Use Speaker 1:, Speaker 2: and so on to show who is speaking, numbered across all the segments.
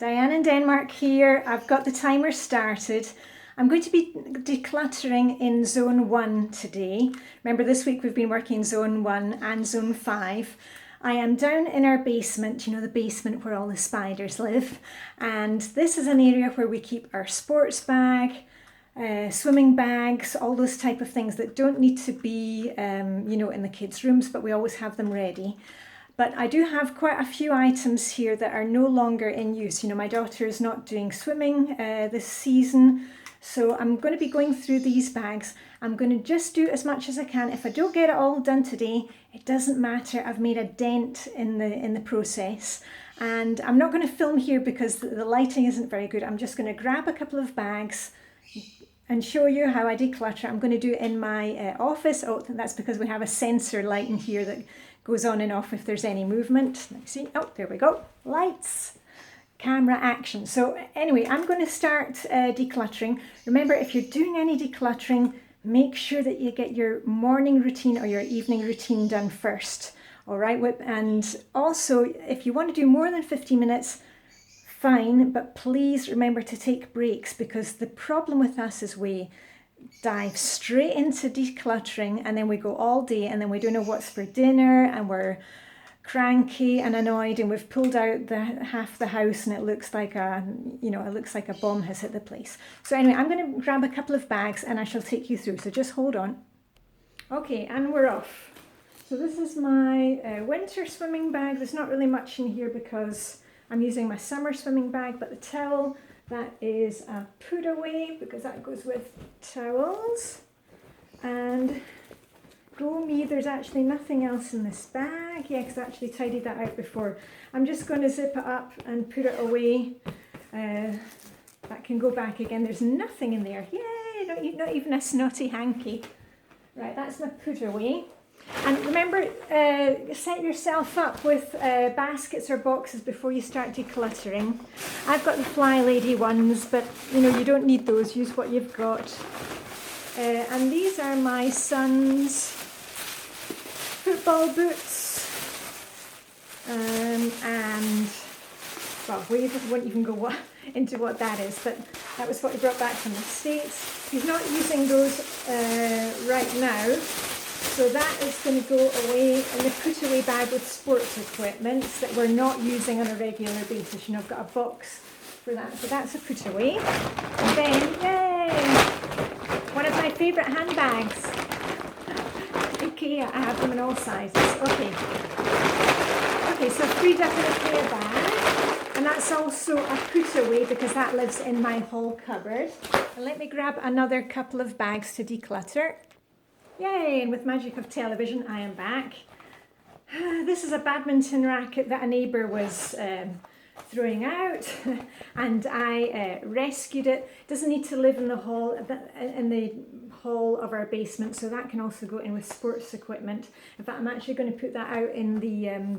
Speaker 1: Diane in Denmark here. I've got the timer started. I'm going to be decluttering in Zone 1 today. Remember, this week we've been working Zone 1 and Zone 5. I am down in our basement, you know, the basement where all the spiders live. And this is an area where we keep our sports bag, swimming bags, all those type of things that don't need to be, you know, in the kids' rooms, but we always have them ready. But I do have quite a few items here that are no longer in use. You know, my daughter is not doing swimming this season, so I'm going to be going through these bags. I'm going to just do as much as I can. If I don't get it all done today, it doesn't matter. I've made a dent in the process. And I'm not going to film here because the lighting isn't very good. I'm just going to grab a couple of bags and show you how I declutter. I'm going to do it in my office. Oh, that's because we have a sensor light in here that goes on and off if there's any movement. Let's see. Oh, there we go. Lights, camera, action. So anyway, I'm going to start decluttering. Remember, if you're doing any decluttering, make sure that you get your morning routine or your evening routine done first. All right. And also, if you want to do more than 50 minutes, fine, but please remember to take breaks, because the problem with us is we dive straight into decluttering and then we go all day and then we don't know what's for dinner and we're cranky and annoyed and we've pulled out half the house and it looks like a bomb has hit the place. So anyway, I'm going to grab a couple of bags and I shall take you through, so just hold on. Okay, and we're off. So this is my winter swimming bag. There's not really much in here because I'm using my summer swimming bag, but the towel, that is a put away because that goes with towels. And go me, there's actually nothing else in this bag. Yeah, because I actually tidied that out before. I'm just going to zip it up and put it away. That can go back again. There's nothing in there. Yay, not even a snotty hanky. Right, that's my put away. And remember, set yourself up with baskets or boxes before you start decluttering. I've got the Flylady ones, but you know, you don't need those. Use what you've got. And these are my son's football boots. And well, we won't even go into what that is, but that was what he brought back from the States. He's not using those right now. So that is going to go away in the put away bag with sports equipment that we're not using on a regular basis. You know, I've got a box for that. So that's a put away. And then, yay! One of my favourite handbags. IKEA, I have them in all sizes. Okay, so 3 different IKEA bags. And that's also a put away because that lives in my hall cupboard. And let me grab another couple of bags to declutter. Yay, and with magic of television, I am back. This is a badminton racket that a neighbour was throwing out, and I rescued it. It doesn't need to live in the hall of our basement, so that can also go in with sports equipment. In fact, I'm actually going to put that out in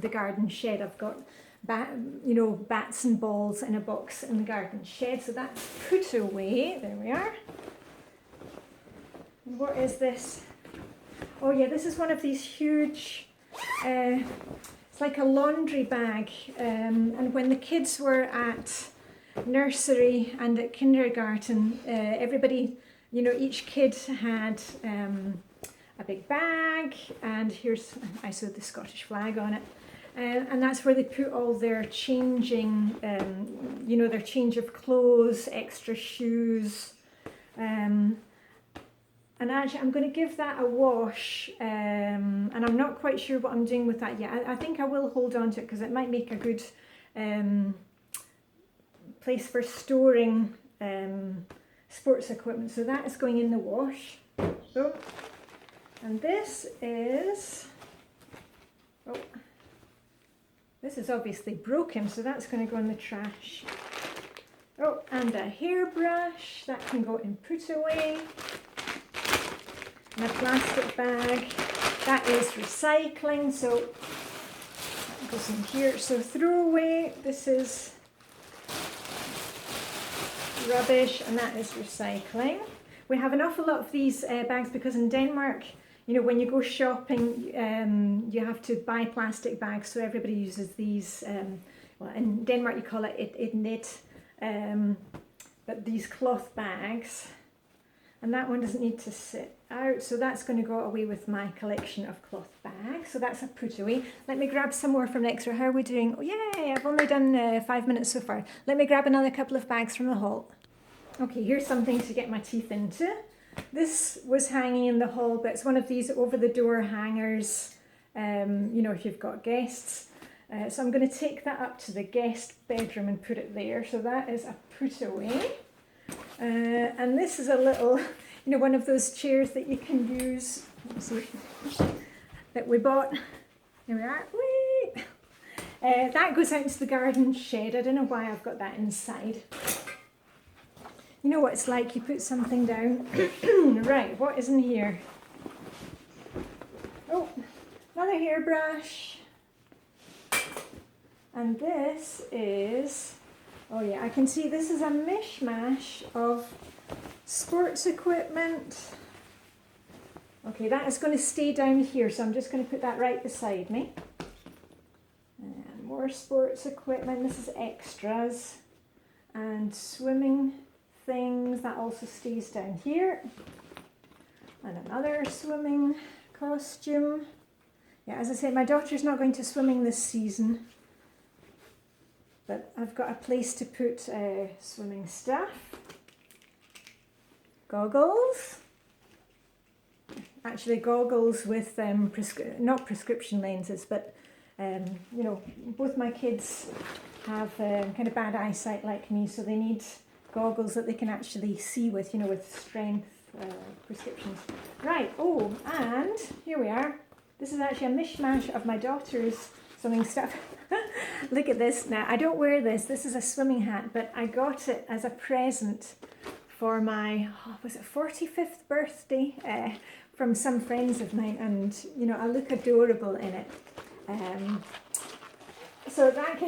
Speaker 1: the garden shed. I've got bats and balls in a box in the garden shed, so that's put away. There we are. What is this? Oh yeah, this is one of these huge, it's like a laundry bag, and when the kids were at nursery and at kindergarten, everybody, you know, each kid had a big bag, and I sewed the Scottish flag on it, and that's where they put all their changing, their change of clothes, extra shoes, and actually, I'm going to give that a wash, and I'm not quite sure what I'm doing with that yet. I think I will hold on to it because it might make a good place for storing sports equipment. So that is going in the wash. Boom. And this is obviously broken, so that's going to go in the trash. Oh, and a hairbrush, that can go in put away. My plastic bag, that is recycling, so that goes in here. So throw away, this is rubbish, and that is recycling. We have an awful lot of these bags because in Denmark, you know, when you go shopping, you have to buy plastic bags, so everybody uses these well, in Denmark you call it et net, but these cloth bags, and that one doesn't need to sit out, so that's going to go away with my collection of cloth bags. So that's a put away. Let me grab some more from next door. How are we doing? Oh yay, I've only done 5 minutes so far. Let me grab another couple of bags from the hall. Okay, here's something to get my teeth into. This was hanging in the hall, but it's one of these over the door hangers, you know, if you've got guests. So I'm going to take that up to the guest bedroom and put it there. So that is a put away. And this is a little, you know, one of those chairs that you can use. Let's see, that we bought. Here we are. Whee! That goes out into the garden shed. I don't know why I've got that inside. You know what it's like, you put something down. Right, what is in here? Oh, another hairbrush. And this is, oh yeah, I can see this is a mishmash of sports equipment. Okay, that is going to stay down here, so I'm just going to put that right beside me. And more sports equipment. This is extras. And swimming things, that also stays down here. And another swimming costume. Yeah, as I said, my daughter's not going to swimming this season. But I've got a place to put swimming stuff. Goggles. Actually goggles with, not prescription lenses, but, you know, both my kids have kind of bad eyesight like me, so they need goggles that they can actually see with, you know, with strength prescriptions. Right, oh, and here we are. This is actually a mishmash of my daughter's swimming stuff. Look at this. Now, I don't wear this. This is a swimming hat, but I got it as a present for my, was it 45th birthday from some friends of mine, and, you know, I look adorable in it. So that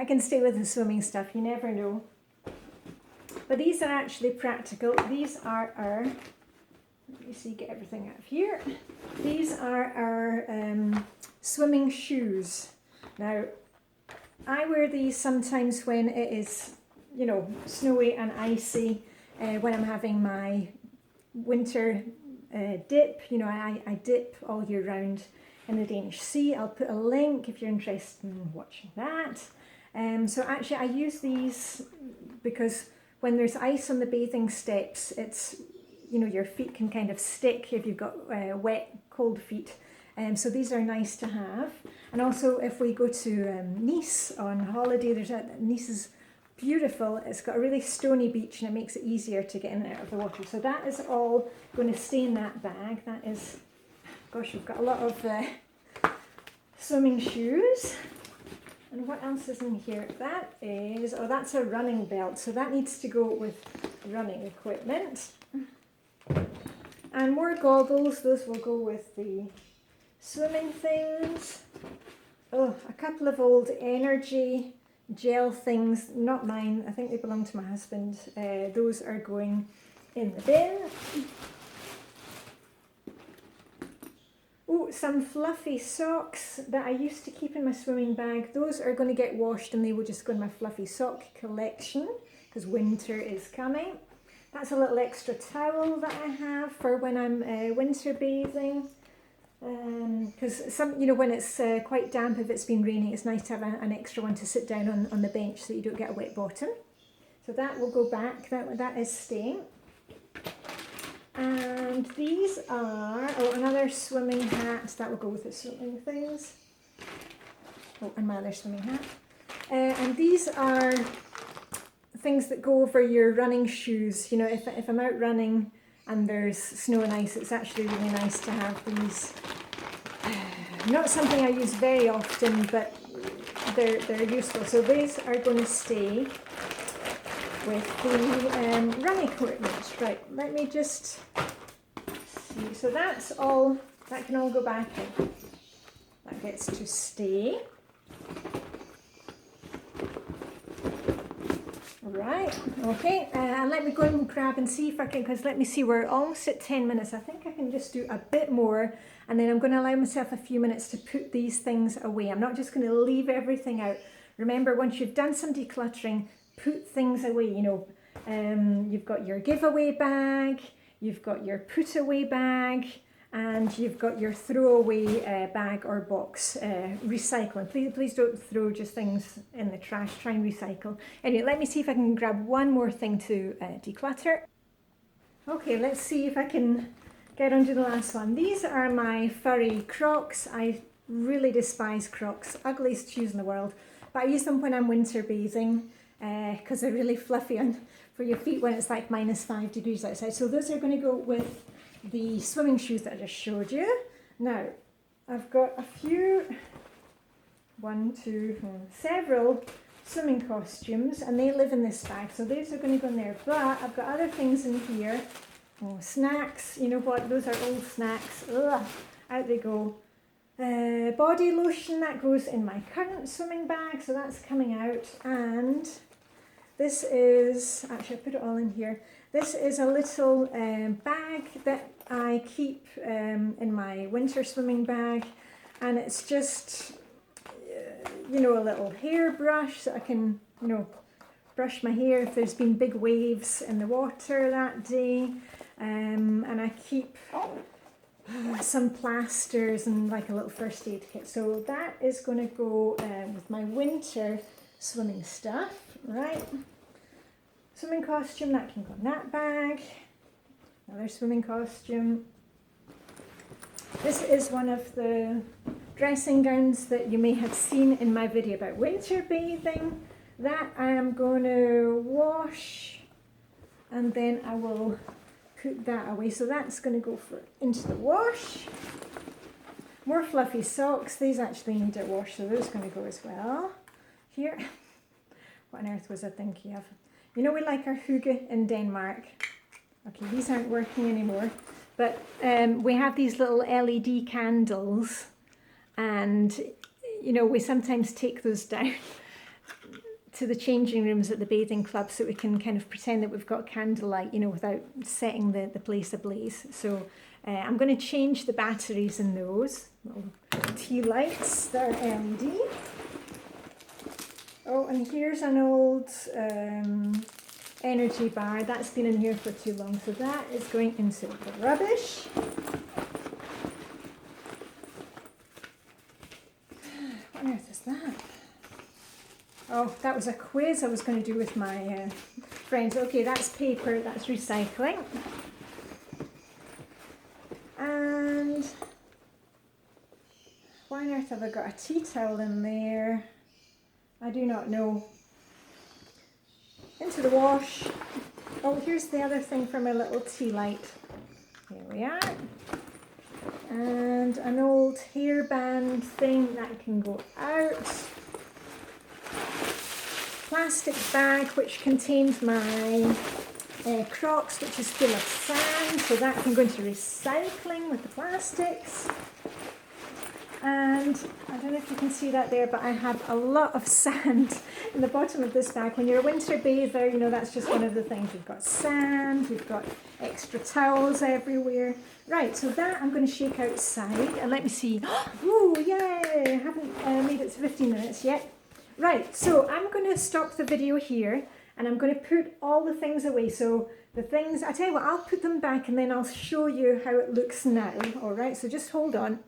Speaker 1: can stay with the swimming stuff. You never know. But these are actually practical. These are our, let me see, get everything out of here. These are our swimming shoes. Now, I wear these sometimes when it is, you know, snowy and icy, when I'm having my winter dip. You know, I dip all year round in the Danish Sea. I'll put a link if you're interested in watching that. So actually I use these because when there's ice on the bathing steps, it's, you know, your feet can kind of stick if you've got wet, cold feet. So these are nice to have. And also if we go to Nice on holiday, Nice is beautiful. It's got a really stony beach and it makes it easier to get in and out of the water. So that is all going to stay in that bag. That is, gosh, we've got a lot of swimming shoes. And what else is in here? That is, oh, that's a running belt. So that needs to go with running equipment. And more goggles. Those will go with the swimming things. Oh, a couple of old energy gel things. Not mine. I think they belong to my husband. Those are going in the bin. Oh, some fluffy socks that I used to keep in my swimming bag. Those are going to get washed and they will just go in my fluffy sock collection because winter is coming. That's a little extra towel that I have for when I'm winter bathing. Because some, you know, when it's quite damp, if it's been raining, it's nice to have an extra one to sit down on the bench so you don't get a wet bottom. So that will go back. That is staying. And these are, oh, another swimming hat. That will go with the swimming things. Oh, and my other swimming hat. And these are things that go over your running shoes. You know, if I'm out running and there's snow and ice, it's actually really nice to have these. Not something I use very often, but they're useful. So these are going to stay with the running equipment. Right, let me just see. So that's all, that can all go back in. That gets to stay. Right, okay, and let me go and grab and see if I can, because let me see, we're almost at 10 minutes. I think I can just do a bit more, and then I'm going to allow myself a few minutes to put these things away. I'm not just going to leave everything out. Remember, once you've done some decluttering, put things away. You know, you've got your giveaway bag, you've got your put away bag, and you've got your throwaway bag or box. Recycling. Please don't throw just things in the trash. Try and recycle. Anyway, let me see if I can grab one more thing to declutter. Okay, let's see if I can get onto the last one. These are my furry Crocs. I really despise Crocs. Ugliest shoes in the world. But I use them when I'm winter bathing because they're really fluffy for your feet when it's like -5 degrees outside. So those are going to go with the swimming shoes that I just showed you. Now, I've got a few, several swimming costumes, and they live in this bag, so those are going to go in there. But I've got other things in here. Oh, snacks, you know what, those are old snacks. Ugh, out they go. Body lotion, that goes in my current swimming bag, so that's coming out. And this is, actually I put it all in here. This is a little bag that I keep in my winter swimming bag, and it's just, you know, a little hairbrush so I can, you know, brush my hair if there's been big waves in the water that day. And I keep some plasters and like a little first aid kit. So that is going to go with my winter swimming stuff, right? Swimming costume, that can go in that bag. Another swimming costume. This is one of the dressing gowns that you may have seen in my video about winter bathing. That I am going to wash, and then I will put that away. So that's going to go into the wash. More fluffy socks. These actually need a wash, so those are going to go as well. Here, what on earth was I thinking of? You know, we like our hygge in Denmark. Okay, these aren't working anymore, but we have these little LED candles, and you know, we sometimes take those down to the changing rooms at the bathing club so we can kind of pretend that we've got candlelight, you know, without setting the place ablaze. So I'm going to change the batteries in those little tea lights that are LED. Oh, and here's an old energy bar. That's been in here for too long, so that is going into the rubbish. What on earth is that? Oh, that was a quiz I was going to do with my friends. Okay, that's paper, that's recycling. And why on earth have I got a tea towel in there? I do not know. Into the wash. Oh, here's the other thing for my little tea light. Here we are. And an old hairband thing that can go out. Plastic bag which contains my Crocs, which is full of sand, so that can go into recycling with the plastics. And I don't know if you can see that there, but I have a lot of sand in the bottom of this bag. When you're a winter bather, you know, that's just one of the things. We've got sand, we've got extra towels everywhere. Right, so that I'm going to shake outside, and let me see. Ooh, yay! I haven't made it to 15 minutes yet. Right, so I'm going to stop the video here, and I'm going to put all the things away. So the things, I tell you what, I'll put them back and then I'll show you how it looks now. All right, so just hold on.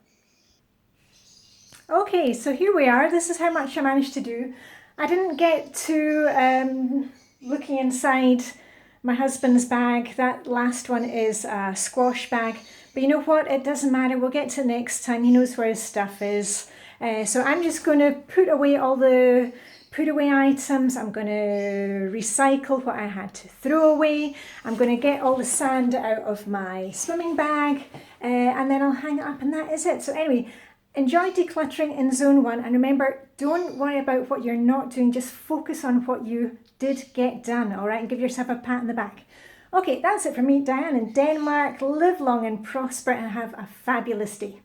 Speaker 1: Okay, so here we are. This is how much I managed to do. I didn't get to looking inside my husband's bag. That last one is a squash bag. But you know what? It doesn't matter. We'll get to it next time. He knows where his stuff is. So I'm just going to put away all the put away items. I'm going to recycle what I had to throw away. I'm going to get all the sand out of my swimming bag, and then I'll hang it up, and that is it. So anyway, enjoy decluttering in zone 1, and remember, don't worry about what you're not doing. Just focus on what you did get done, all right? And give yourself a pat on the back. Okay, that's it from me, Diane in Denmark. Live long and prosper and have a fabulous day.